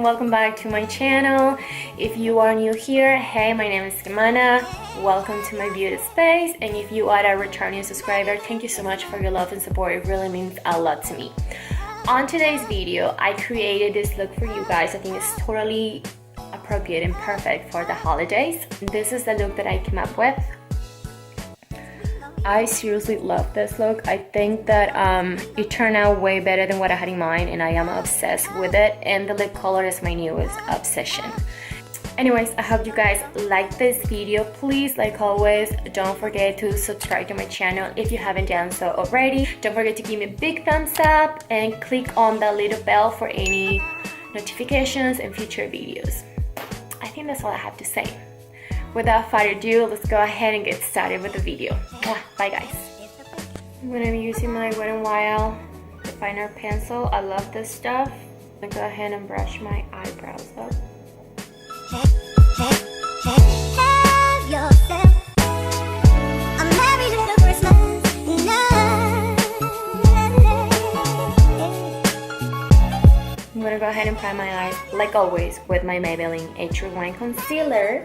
welcome back to my channel. If you are new here, hey, my name is Kemana. Welcome to my beauty space, and if you are a returning subscriber, thank you so much for your love and support. It really means a lot to me. On today's video, I created this look for you guys. I think it's totally appropriate and perfect for the holidays. This is the look that I came up with. I seriously love this look. I think that it turned out way better than what I had in mind, and I am obsessed with it, and the lip color is my newest obsession. Anyways, I hope you guys like this video. Please, like always, don't forget to subscribe to my channel if you haven't done so already. Don't forget to give me a big thumbs up and click on the little bell for any notifications and future videos. I think that's all I have to say. Without further ado, let's go ahead and get started with the video. Bye guys. I'm going to be using my Wet n Wild definer pencil. I love this stuff. I'm going to go ahead and brush my eyebrows up. I'm going to go ahead and prime my eyes, like always, with my Maybelline X-Wine Concealer.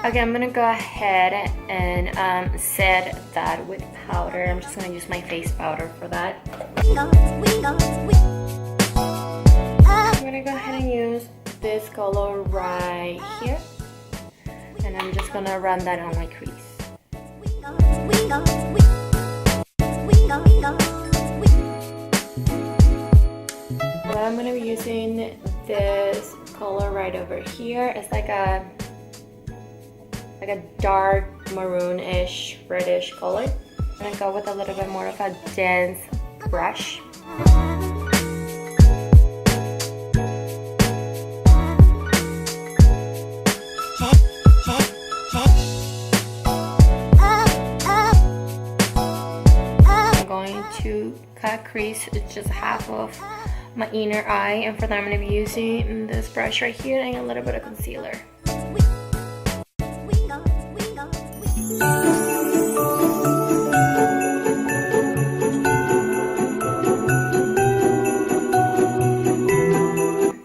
Okay, I'm gonna go ahead and set that with powder. I'm just gonna use my face powder for that. I'm gonna go ahead and use this color right here, and I'm just gonna run that on my crease. So I'm gonna be using this color right over here. It's like a dark maroon-ish, reddish color. I'm gonna go with a little bit more of a dense brush. I'm going to cut crease just half of my inner eye, and for that I'm gonna be using this brush right here and a little bit of concealer.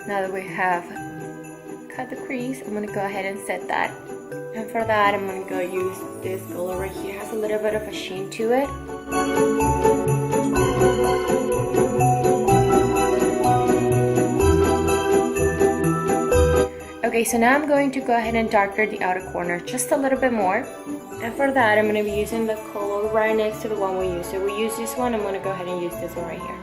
Now that we have cut the crease, I'm going to go ahead and set that. And for that, I'm going to go use this color right here. It has a little bit of a sheen to it. Okay, so now I'm going to go ahead and darken the outer corner just a little bit more. And for that, I'm going to be using the color right next to the one we used. So we use this one, I'm going to go ahead and use this one right here.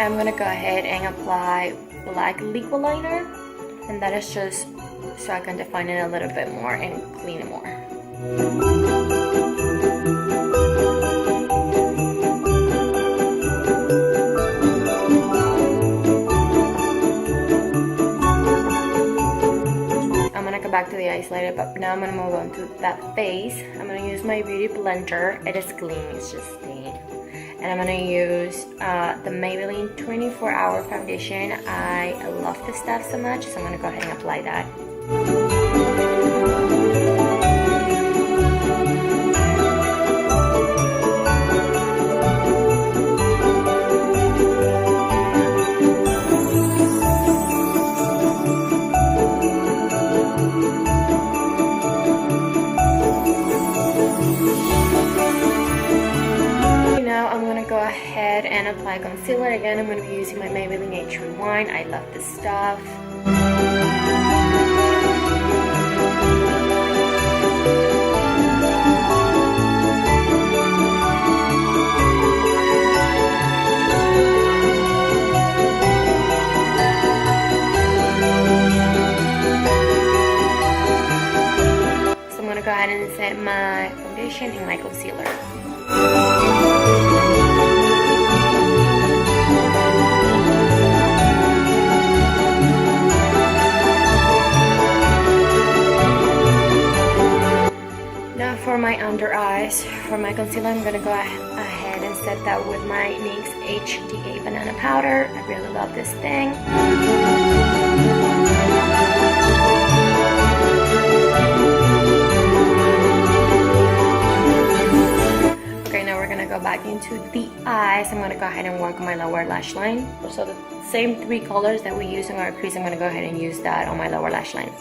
I'm going to go ahead and apply black liquid liner, and that is just so I can define it a little bit more and clean it more. I'm going to go back to the eyes later, but now I'm going to move on to that face. I'm going to use my beauty blender. It is clean, it's just stained. And I'm going to use the Maybelline 24-Hour Foundation. I love this stuff so much, so I'm going to go ahead and apply that. Go ahead and apply concealer. Again, I'm going to be using my Maybelline X-Wine. I love this stuff. So I'm going to go ahead and set my foundation and my concealer. Now for my under eyes, for my concealer, I'm gonna go ahead and set that with my NYX HDA banana powder. I really love this thing. Okay, now we're gonna go back into the eyes. I'm gonna go ahead and work on my lower lash line. So the same 3 colors that we use in our crease, I'm gonna go ahead and use that on my lower lash line.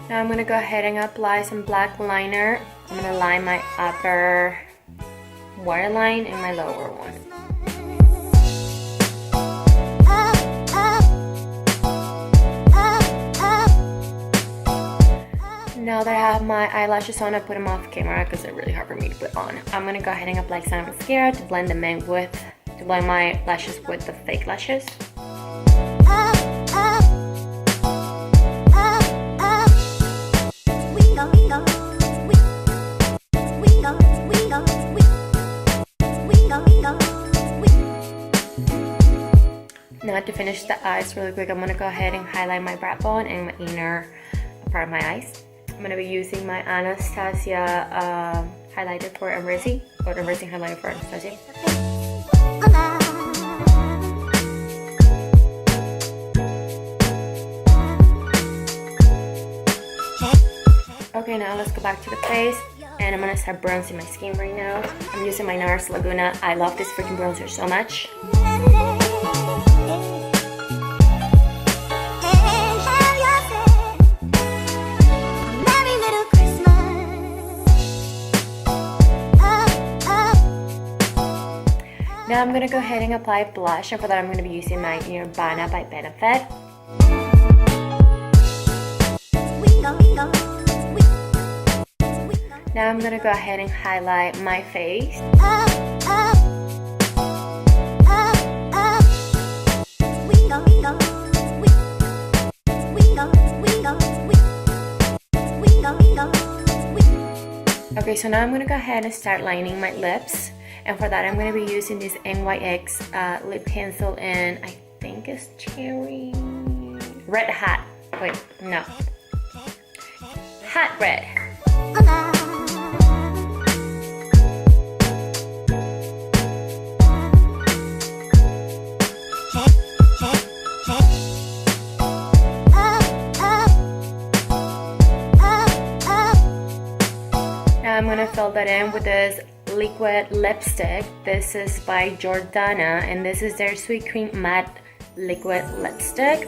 Now I'm gonna go ahead and apply some black liner. I'm gonna line my upper waterline and my lower one. Now that I have my eyelashes on, I put them off camera because they're really hard for me to put on. I'm gonna go ahead and apply some mascara to blend them in with, to blend my lashes with the fake lashes. Now to finish the eyes really quick, I'm gonna go ahead and highlight my brow bone and my inner part of my eyes. I'm gonna be using my Anastasia highlighter for Embracing, or Embracing highlighter for Anastasia. Okay, now let's go back to the face, and I'm gonna start bronzing my skin right now. I'm using my NARS Laguna. I love this freaking bronzer so much. Now I'm gonna go ahead and apply blush, and for that I'm gonna be using my Nirvana by Benefit. Now I'm gonna go ahead and highlight my face. Okay, so now I'm gonna go ahead and start lining my lips. And for that, I'm going to be using this NYX lip pencil in, I think it's cherry... Red Hat. Wait, no. Hot Red. Now I'm going to fill that in with this liquid lipstick. This is by Jordana, and this is their Sweet Cream Matte Liquid Lipstick.